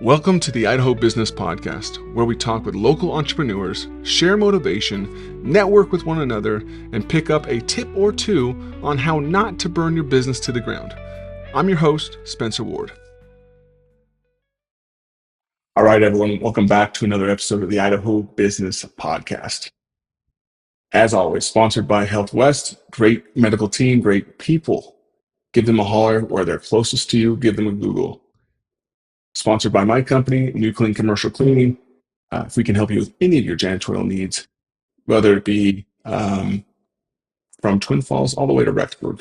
Welcome to the Idaho Business Podcast, where we talk with local entrepreneurs, share motivation, network with one another, and pick up a tip or two on how not to burn your business to the ground. I'm your host, Spencer Ward. All right, everyone, welcome back to another episode of the Idaho Business Podcast. As always, sponsored by Health West, great medical team, great people. Give them a holler where they're closest to you, give them a Google. Sponsored by my company, New Clean Commercial Cleaning. If we can help you with any of your janitorial needs, whether it be from Twin Falls all the way to Rexburg,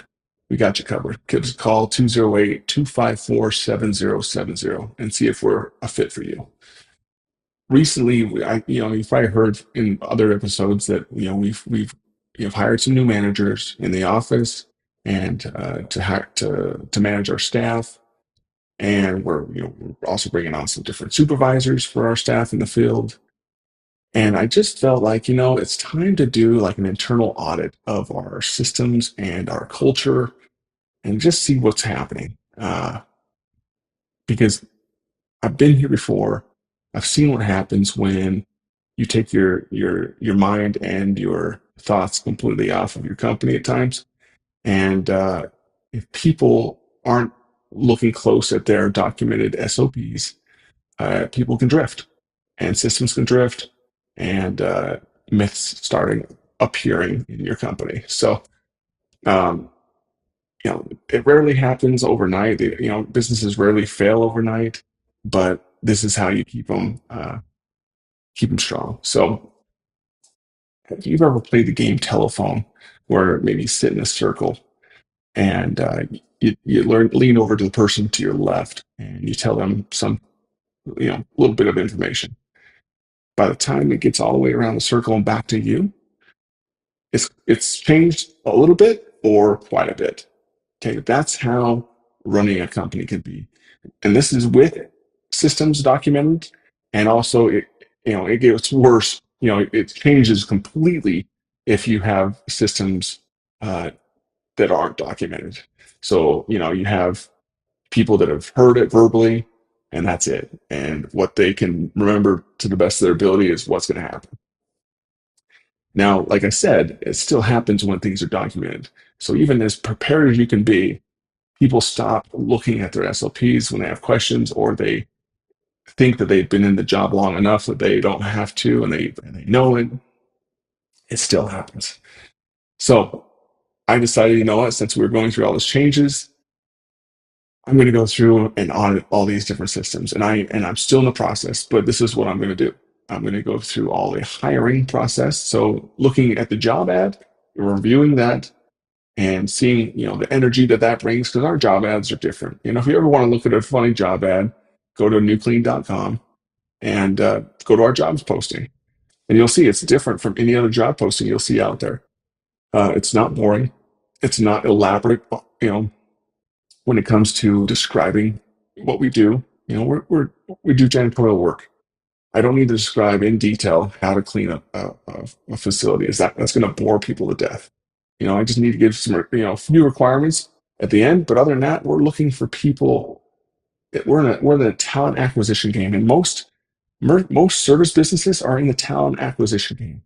we got you covered. Give us a call, 208-254-7070, and see if we're a fit for you. Recently, you've probably heard in other episodes that we've hired some new managers in the office and to manage our staff. And we're also bringing on some different supervisors for our staff in the field. And I just felt like, it's time to do like an internal audit of our systems and our culture and just see what's happening. Because I've been here before. I've seen what happens when you take your mind and your thoughts completely off of your company at times. And if people aren't looking close at their documented SOPs, people can drift and systems can drift and myths starting appearing in your company. So, it rarely happens overnight. Businesses rarely fail overnight, but this is how you keep them strong. So, have you ever played the game telephone, where maybe you sit in a circle and you lean over to the person to your left and you tell them some little bit of information. By the time it gets all the way around the circle and back to you, it's changed a little bit or quite a bit. Okay, that's how running a company can be. And this is with systems documented, and also it gets worse. It changes completely if you have systems that aren't documented. So you have people that have heard it verbally, and that's it. And what they can remember to the best of their ability is what's going to happen. Now, like I said, it still happens when things are documented. So even as prepared as you can be, people stop looking at their SOPs when they have questions, or they think that they've been in the job long enough that they don't have to, and they know it. It still happens. So I decided, since we were going through all these changes, I'm going to go through and audit all these different systems. And I'm still in the process, but this is what I'm going to do. I'm going to go through all the hiring process. So looking at the job ad, reviewing that, and seeing, the energy that brings, because our job ads are different. If you ever want to look at a funny job ad, go to newclean.com and go to our jobs posting. And you'll see it's different from any other job posting you'll see out there. It's not boring. It's not elaborate, when it comes to describing what we do. We do janitorial work. I don't need to describe in detail how to clean up a facility. That's going to bore people to death. I just need to give some, few requirements at the end. But other than that, we're looking for people. We're in a talent acquisition game, and most service businesses are in the talent acquisition game.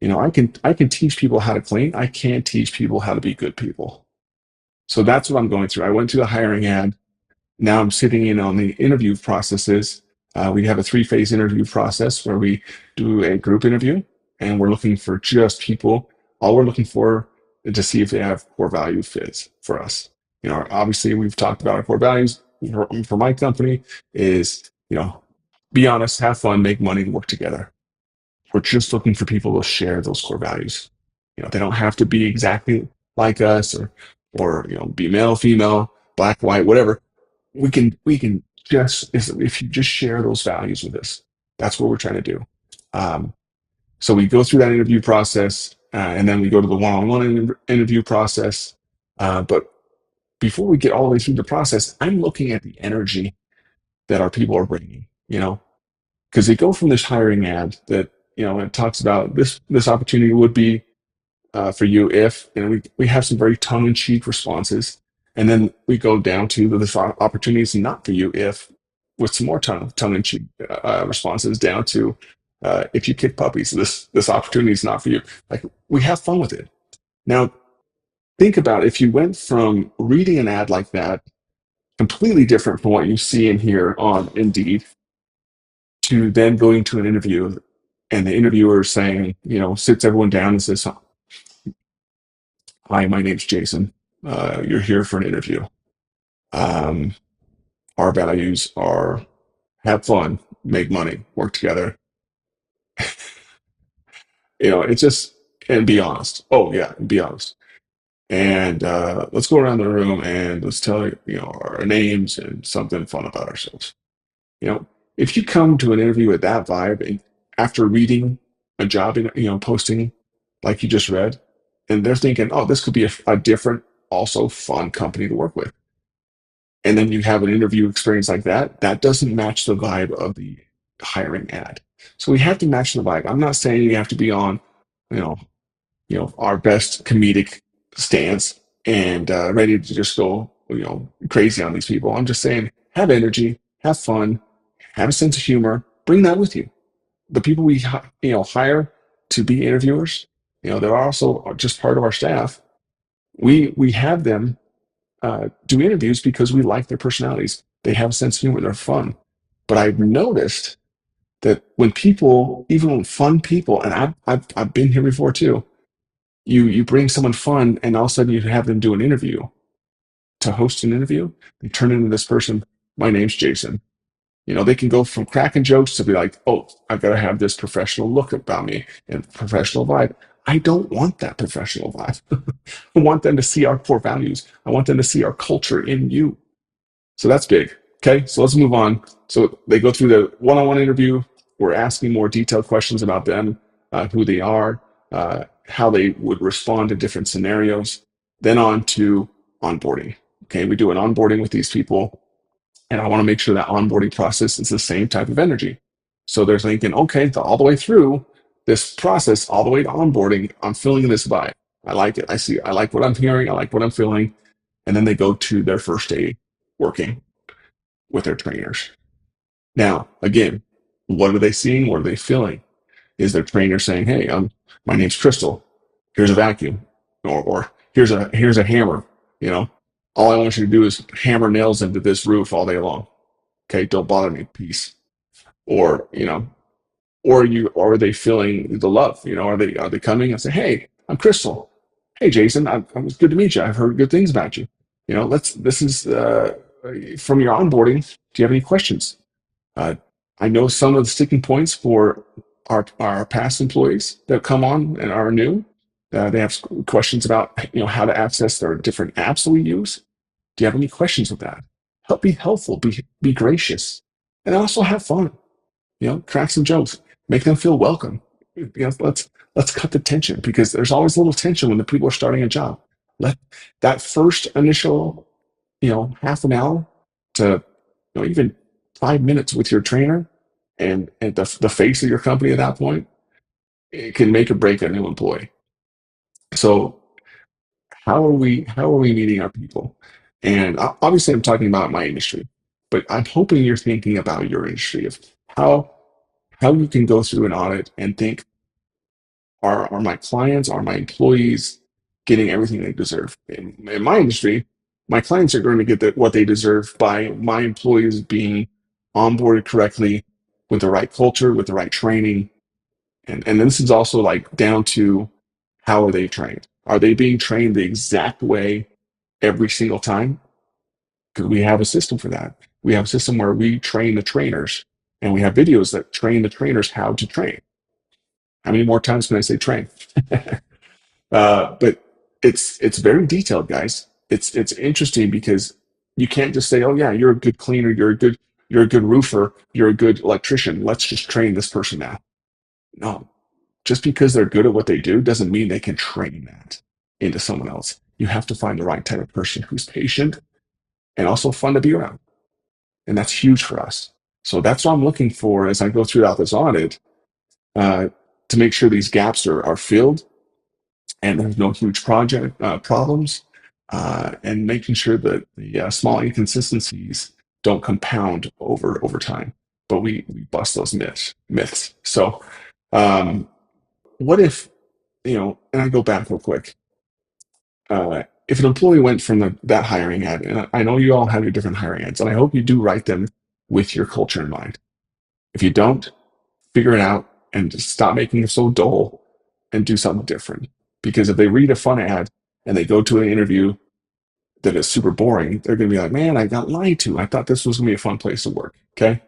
I can teach people how to clean. I can't teach people how to be good people. So that's what I'm going through. I went to the hiring ad. Now I'm sitting in on the interview processes. We have a 3-phase interview process where we do a group interview, and we're looking for just people. All we're looking for is to see if they have core value fits for us. Obviously we've talked about our core values for my company is, be honest, have fun, make money, and work together. We're just looking for people to share those core values. They don't have to be exactly like us or be male, female, black, white, whatever. We can just, if you just share those values with us, that's what we're trying to do. So we go through that interview process, and then we go to the one-on-one interview process. But before we get all the way through the process, I'm looking at the energy that our people are bringing, because they go from this hiring ad that, it talks about this opportunity would be for you if, we have some very tongue-in-cheek responses. And then we go down to this opportunity is not for you if, with some more tongue-in-cheek responses down to, if you kick puppies, this opportunity is not for you. Like, we have fun with it. Now, think about if you went from reading an ad like that, completely different from what you see and hear on Indeed, to then going to an interview and the interviewer saying, sits everyone down and says, "Hi, my name's Jason. You're here for an interview. Um, our values are have fun, make money, work together. It's just, and be honest. Oh, yeah, and be honest. And let's go around the room and let's tell our names and something fun about ourselves." You know, if you come to an interview with that vibe and after reading a job posting like you just read, and they're thinking, "Oh, this could be a different, also fun company to work with," and then you have an interview experience like that, that doesn't match the vibe of the hiring ad. So we have to match the vibe. I'm not saying you have to be on, you know, our best comedic stance and ready to just go, crazy on these people. I'm just saying, have energy, have fun, have a sense of humor, bring that with you. The people we hire to be interviewers, they're also just part of our staff. We have them do interviews because we like their personalities. They have a sense of humor. They're fun. But I've noticed that when people, even when fun people, and I've been here before too, you bring someone fun, and all of a sudden you have them do an interview to host an interview. They turn into this person. "My name's Jason." They can go from cracking jokes to be like, "Oh, I've got to have this professional look about me and professional vibe." I don't want that professional vibe. I want them to see our core values. I want them to see our culture in you. So that's big. Okay, so let's move on. So they go through the one-on-one interview. We're asking more detailed questions about them, who they are, how they would respond to different scenarios. Then on to onboarding. Okay, we do an onboarding with these people, and I want to make sure that onboarding process is the same type of energy. So they're thinking, okay, all the way through this process, all the way to onboarding, I'm feeling this vibe. I like it. I like what I'm hearing. I like what I'm feeling. And then they go to their first day working with their trainers. Now, again, what are they seeing? What are they feeling? Is their trainer saying, "Hey, my name's Crystal. Here's a vacuum," or here's a hammer. You know, all I want you to do is hammer nails into this roof all day long. Okay, don't bother me, peace. Or or are they feeling the love? Are they coming and say, "Hey, I'm Crystal. Hey, Jason, I was good to meet you. I've heard good things about you. This is from your onboarding. Do you have any questions? Uh, I know some of the sticking points for our past employees that come on and are new. They have questions about how to access their different apps that we use. Do you have any questions with that? Be helpful, be gracious, and also have fun. Crack some jokes, make them feel welcome. Let's cut the tension, because there's always a little tension when the people are starting a job. Let that first initial half an hour to even 5 minutes with your trainer and the face of your company at that point, it can make or break a new employee. So how are we meeting our people? And obviously I'm talking about my industry, but I'm hoping you're thinking about your industry of how you can go through an audit and think, are my clients, are my employees getting everything they deserve? In my industry, my clients are going to get what they deserve by my employees being onboarded correctly, with the right culture, with the right training. And this is also like down to, how are they trained? Are they being trained the exact way every single time? Because we have a system for that. We have a system where we train the trainers, and we have videos that train the trainers how to train. How many more times can I say train? But it's very detailed, guys. It's interesting because you can't just say, "Oh yeah, you're a good cleaner, you're a good roofer, you're a good electrician. Let's just train this person now." No, just because they're good at what they do doesn't mean they can train that into someone else. You have to find the right type of person who's patient and also fun to be around, and that's huge for us. So that's what I'm looking for as I go throughout this audit, uh, to make sure these gaps are filled and there's no huge project problems, and making sure that the small inconsistencies don't compound over time. But we bust those myths. So what if, and I go back real quick. If an employee went from that hiring ad, and I know you all have your different hiring ads, and I hope you do write them with your culture in mind. If you don't, figure it out and just stop making it so dull and do something different. Because if they read a fun ad and they go to an interview that is super boring, they're going to be like, man, I got lied to. I thought this was going to be a fun place to work. Okay.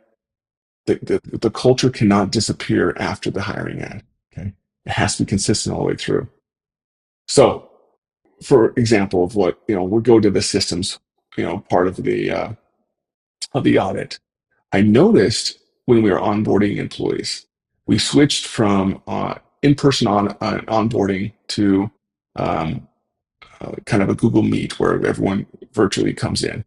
The culture cannot disappear after the hiring ad. Okay. It has to be consistent all the way through. So, for example of what, we'll go to the systems, part of the audit. I noticed when we were onboarding employees, we switched from in-person onboarding to kind of a Google Meet where everyone virtually comes in.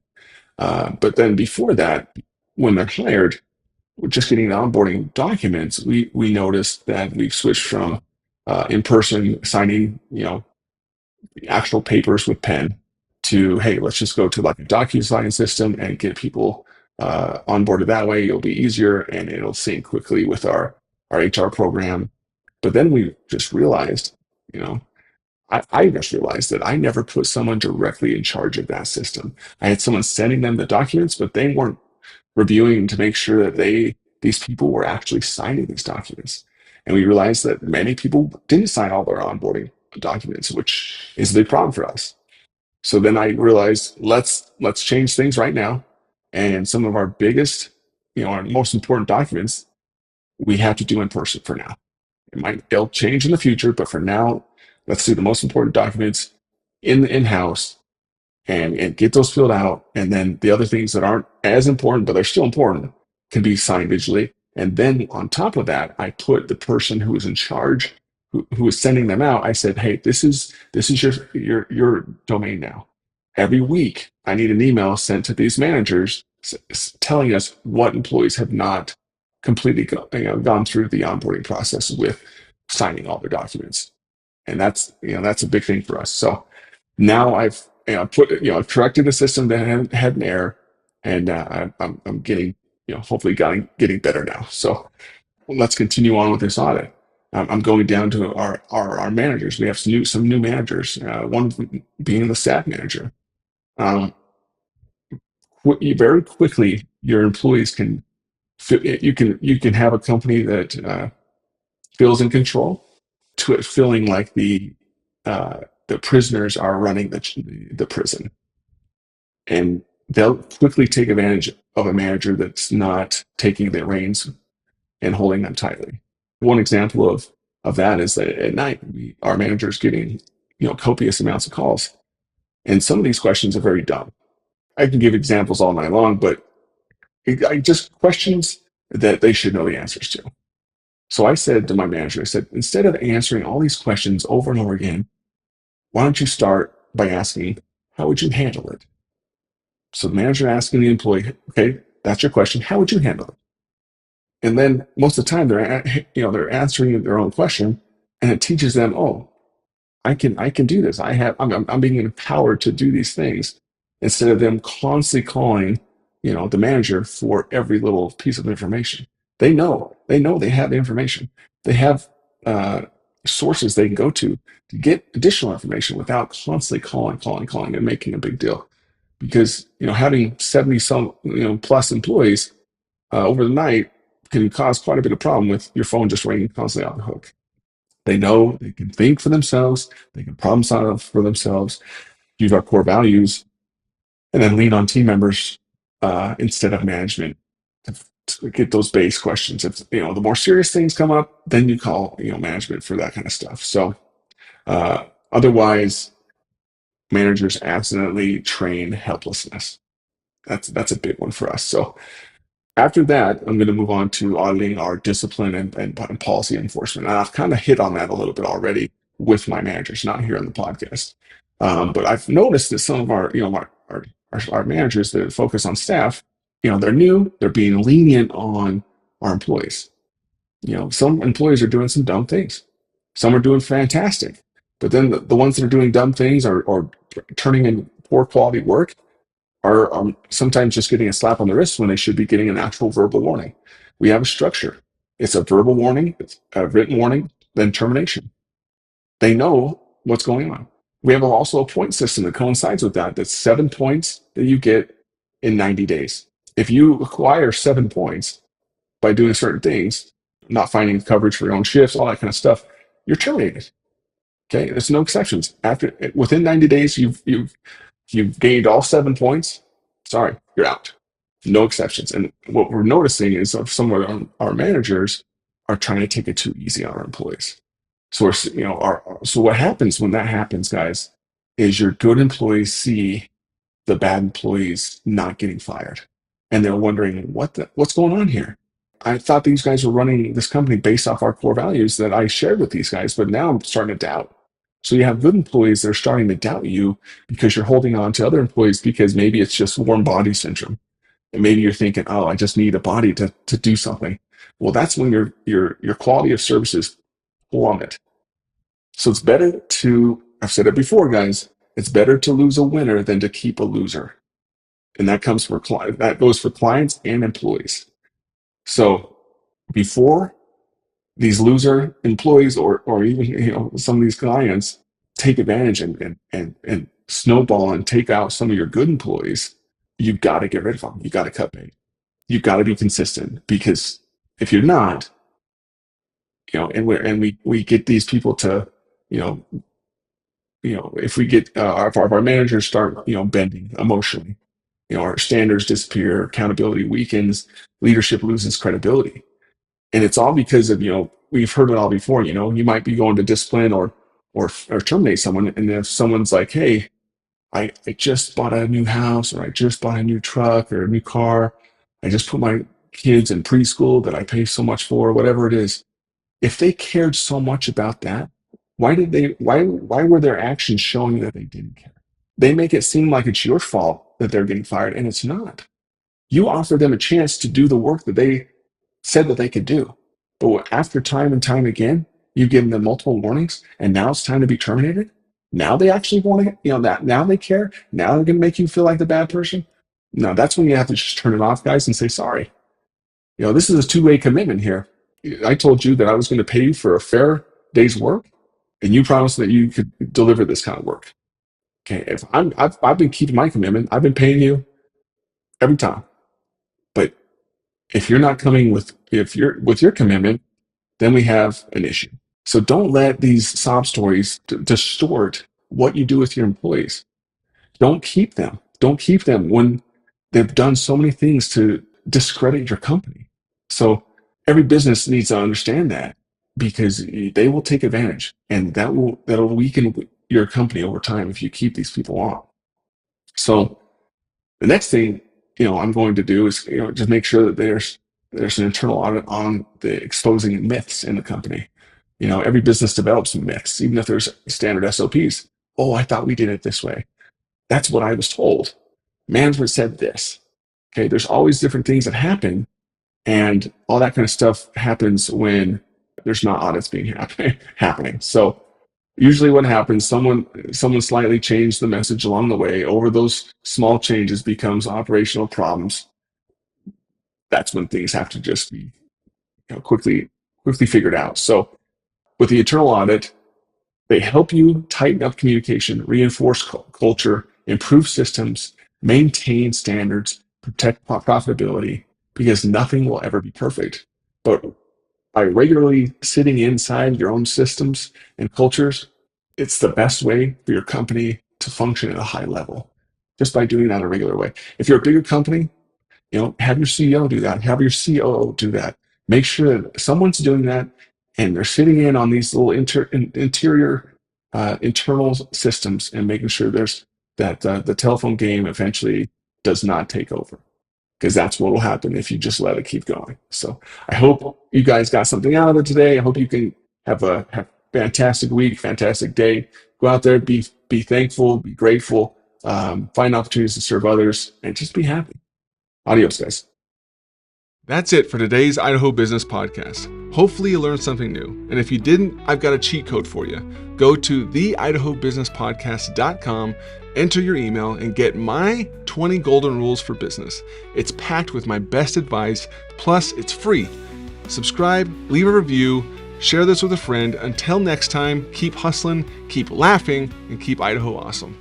But then before that, when they're hired, we're just getting the onboarding documents, we noticed that we've switched from in-person signing, the actual papers with pen to, hey, let's just go to like a DocuSign system and get people onboarded that way. It'll be easier and it'll sync quickly with our HR program. But then we just realized, you know, I just realized that I never put someone directly in charge of that system. I had someone sending them the documents, but they weren't reviewing to make sure that these people were actually signing these documents. And we realized that many people didn't sign all their onboarding documents, which is a big problem for us. So then I realized let's change things right now. And some of our biggest, our most important documents, we have to do in person for now. It'll change in the future, but for now, let's do the most important documents in-house and get those filled out. And then the other things that aren't as important, but they're still important, can be signed digitally. And then on top of that, I put the person who is in charge, who is sending them out. I said, hey, this is your domain now. Every week, I need an email sent to these managers telling us what employees have not completely gone through the onboarding process with signing all their documents. And that's a big thing for us. So now I've corrected the system that had an error, and I'm getting, hopefully getting better now. So let's continue on with this audit. I'm going down to our managers. We have some new managers. One of them being the staff manager. Um, Very quickly, your employees can you can have a company that feels in control to it feeling like the prisoners are running the prison, and they'll quickly take advantage of a manager that's not taking the reins and holding them tightly. One example of that is that at night our manager is getting copious amounts of calls, and some of these questions are very dumb. I can give examples all night long, but just questions that they should know the answers to. So I said to my manager, I said, instead of answering all these questions over and over again, why don't you start by asking, how would you handle it? So the manager asking the employee, okay, that's your question. How would you handle it? And then most of the time they're answering their own question, and it teaches them, oh, I can do this. I'm being empowered to do these things instead of them constantly calling, the manager for every little piece of information. They know they have the information. They have sources they can go to get additional information without constantly calling and making a big deal. Because having 70 some plus employees over the night can cause quite a bit of problem with your phone just ringing constantly off the hook. They know they can think for themselves, they can problem solve for themselves, use our core values, and then lean on team members instead of management to get those base questions. If the more serious things come up, then you call management for that kind of stuff. So otherwise, managers accidentally train helplessness. That's a big one for us. So after that, I'm going to move on to auditing our discipline and policy enforcement. And I've kind of hit on that a little bit already with my managers, not here on the podcast. But I've noticed that some of our managers that focus on staff, they're new, they're being lenient on our employees. Some employees are doing some dumb things. Some are doing fantastic. But then the ones that are doing dumb things or turning in poor quality work, are sometimes just getting a slap on the wrist when they should be getting an actual verbal warning. We have a structure. It's a verbal warning, it's a written warning, then termination. They know what's going on. We have also a point system that coincides with that. That's 7 points that you get in 90 days. If you acquire 7 points by doing certain things, not finding coverage for your own shifts, all that kind of stuff, you're terminated. Okay, there's no exceptions. Within 90 days, you've gained all 7 points. Sorry, you're out. No exceptions. And what we're noticing is some of our managers are trying to take it too easy on our employees. So so what happens when that happens, guys, is your good employees see the bad employees not getting fired, and they're wondering what's going on here. I thought these guys were running this company based off our core values that I shared with these guys, but now I'm starting to doubt. So you have good employees that are starting to doubt you because you're holding on to other employees because maybe it's just warm body syndrome. And maybe you're thinking, oh, I just need a body to do something. Well, that's when your quality of services plummet. So it's better to, I've said it before, guys, it's better to lose a winner than to keep a loser. And that goes for clients and employees. So before these loser employees or even some of these clients take advantage and snowball and take out some of your good employees, you've got to get rid of them. You've got to cut bait. You've got to be consistent, because if you're not, and we get these people to, if we get if our managers start bending emotionally, our standards disappear, accountability weakens, leadership loses credibility. And it's all because of, we've heard it all before. You might be going to discipline or terminate someone, and if someone's like, hey, I just bought a new house, or I just bought a new truck or a new car, I just put my kids in preschool that I pay so much for, whatever it is. If they cared so much about that, why were their actions showing that they didn't care? They make it seem like it's your fault that they're getting fired, and it's not. You offer them a chance to do the work that they said that they could do. But after time and time again, you've given them multiple warnings, and now it's time to be terminated. Now they actually want to, that now they care. Now they're going to make you feel like the bad person. No, that's when you have to just turn it off, guys, and say sorry. This is a two-way commitment here. I told you that I was going to pay you for a fair day's work, and you promised that you could deliver this kind of work. Okay, if I've been keeping my commitment, I've been paying you every time. But if you're not coming with your commitment, then we have an issue. So don't let these sob stories distort what you do with your employees. Don't keep them. Don't keep them when they've done so many things to discredit your company. So every business needs to understand that, because they will take advantage, and that'll weaken your company over time if you keep these people on. So the next thing I'm going to do is just make sure that there's an internal audit on the exposing myths in the company. Every business develops myths, even if there's standard SOPs. Oh, I thought we did it this way. That's what I was told. Management said this. Okay, there's always different things that happen, and all that kind of stuff happens when there's not audits being happening. So usually what happens, someone slightly changed the message along the way. Over those small changes becomes operational problems. That's when things have to just be quickly figured out. So with the internal audit, they help you tighten up communication, reinforce culture, improve systems, maintain standards, protect profitability, because nothing will ever be perfect. But by regularly sitting inside your own systems and cultures, it's the best way for your company to function at a high level, just by doing that in a regular way. If you're a bigger company, have your CEO do that, have your COO do that. Make sure that someone's doing that, and they're sitting in on these little interior internal systems, and making sure there's that the telephone game eventually does not take over, because that's what will happen if you just let it keep going. So I hope you guys got something out of it today. I hope you can have a fantastic week, fantastic day. Go out there, be thankful, be grateful, find opportunities to serve others, and just be happy. Adios, guys. That's it for today's Idaho Business Podcast. Hopefully you learned something new. And if you didn't, I've got a cheat code for you. Go to theidahobusinesspodcast.com, enter your email, and get my 20 golden rules for business. It's packed with my best advice, plus it's free. Subscribe, leave a review, share this with a friend. Until next time, keep hustling, keep laughing, and keep Idaho awesome.